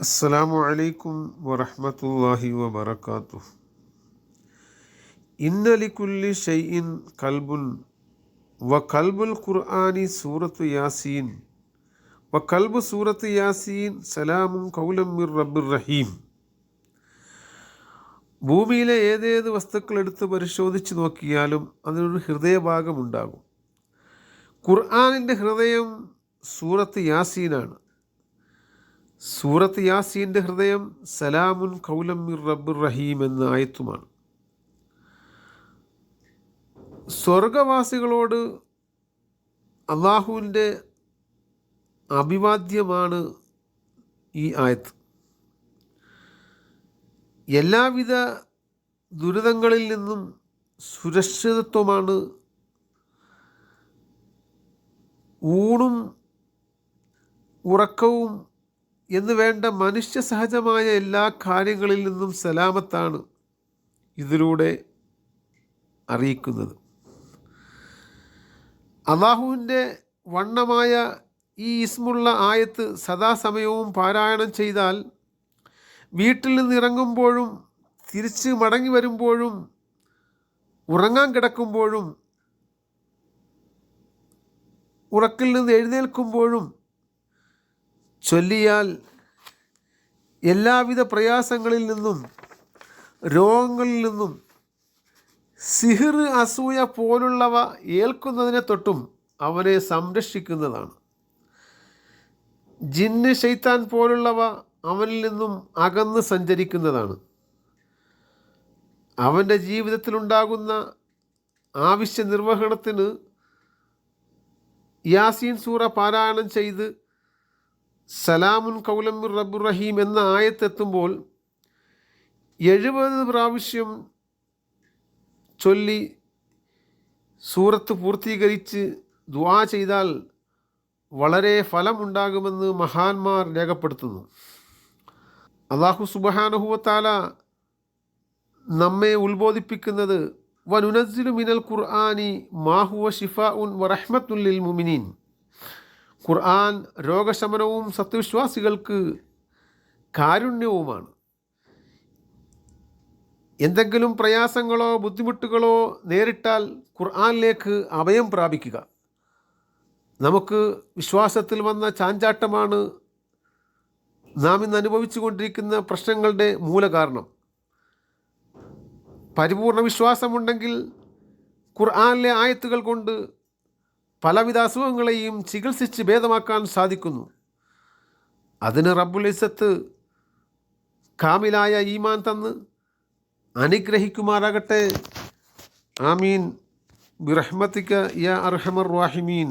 അസ്സലാമു അലൈക്കും വറഹ്മത്തുള്ളാഹി വബറകാതുഹു. ഇന്ന ലികുല്ലി ഷൈഇൻ ഖൽബുൻ വഖൽബുൽ ഖുർആനി സൂറത്തു യാസീൻ വഖൽബു സൂറത്തു യാസീൻ സലാമുൻ ഖൗലൻ മിർ റബ്ബിർ റഹീം. ഭൂമിയിലെ ഏതേത് വസ്തുക്കൾ എടുത്ത് പരിശോധിച്ച് നോക്കിയാലും അതിനൊരു ഹൃദയഭാഗമുണ്ടാകും. ഖുർആനിൻ്റെ ഹൃദയം സൂറത്ത് യാസീനാണ്. സൂറത്ത് യാസീൻ്റെ ഹൃദയം സലാമുൻ ഖൗലൻ മിർ റബ്ബിർ റഹീം എന്ന ആയത്തുമാണ്. സ്വർഗവാസികളോട് അള്ളാഹുവിൻ്റെ അഭിവാദ്യമാണ് ഈ ആയത്ത്. എല്ലാവിധ ദുരിതങ്ങളിൽ നിന്നും സുരക്ഷിതത്വമാണ്. ഊണും ഉറക്കവും എന്ന് വേണ്ട മനുഷ്യ സഹജമായ എല്ലാ കാര്യങ്ങളിൽ നിന്നും സലാമത്താണ് ഇതിലൂടെ അറിയിക്കുന്നത്. അള്ളാഹുവിൻ്റെ വണ്ണമായ ഈ ഇസ്മുള്ള ആയത്ത് സദാസമയവും പാരായണം ചെയ്താൽ വീട്ടിൽ നിന്ന് ഇറങ്ങുമ്പോഴും തിരിച്ച് മടങ്ങി വരുമ്പോഴും ഉറങ്ങാൻ കിടക്കുമ്പോഴും ഉറക്കിൽ നിന്ന് എഴുന്നേൽക്കുമ്പോഴും ചൊല്ലിയാൽ എല്ലാവിധ പ്രയാസങ്ങളിൽ നിന്നും രോഗങ്ങളിൽ നിന്നും സിഹിർ, അസൂയ പോലുള്ളവ ഏൽക്കുന്നതിനെ തൊട്ടും അവനെ സംരക്ഷിക്കുന്നതാണ്. ജിന്ന്, ശൈത്താൻ പോലുള്ളവ അവനിൽ നിന്നും അകന്ന് സഞ്ചരിക്കുന്നതാണ്. അവൻ്റെ ജീവിതത്തിലുണ്ടാകുന്ന ആവശ്യ നിർവഹണത്തിന് യാസീൻ സൂറ പാരായണം ചെയ്ത് സലാമുൻ ഖൗലൻ മിർ റബ്ബിർ റഹീം എന്ന ആയത്തെത്തുമ്പോൾ 70 പ്രാവശ്യം ചൊല്ലി സൂറത്ത് പൂർത്തീകരിച്ച് ദുആ ചെയ്താൽ വളരെ ഫലമുണ്ടാകുമെന്ന് മഹാന്മാർ രേഖപ്പെടുത്തുന്നു. അല്ലാഹു സുബ്ഹാനഹു വ തആല നമ്മെ ഉത്ബോധിപ്പിക്കുന്നത് വനുനസ്സിലു മിനൽ ഖുർആനി മാ ഹുവ ശിഫാഉൻ വറഹ്മത്തുൻ ലിൽ മുഅ്മിനീൻ. ഖുർആൻ രോഗശമനവും സത്യവിശ്വാസികൾക്ക് കാരുണ്യവുമാണ്. എന്തെങ്കിലും പ്രയാസങ്ങളോ ബുദ്ധിമുട്ടുകളോ നേരിട്ടാൽ ഖുർആനിലേക്ക് അഭയം പ്രാപിക്കുക. നമുക്ക് വിശ്വാസത്തിൽ വന്ന ചാഞ്ചാട്ടമാണ് നാം ഇന്ന് അനുഭവിച്ചു കൊണ്ടിരിക്കുന്ന പ്രശ്നങ്ങളുടെ മൂലകാരണം. പരിപൂർണ വിശ്വാസമുണ്ടെങ്കിൽ ഖുർആനിലെ ആയത്തുകൾ കൊണ്ട് പലവിധ അസുഖങ്ങളെയും ചികിത്സിച്ച് ഭേദമാക്കാൻ സാധിക്കുന്നു. അതിന് റബ്ബുൽ ഇസ്സത്ത് കാമിലായ ഈമാൻ തന്ന് അനുഗ്രഹിക്കുമാറാകട്ടെ. ആമീൻ ബിറഹ്മതിക യാ അർഹമർ റാഹിമീൻ.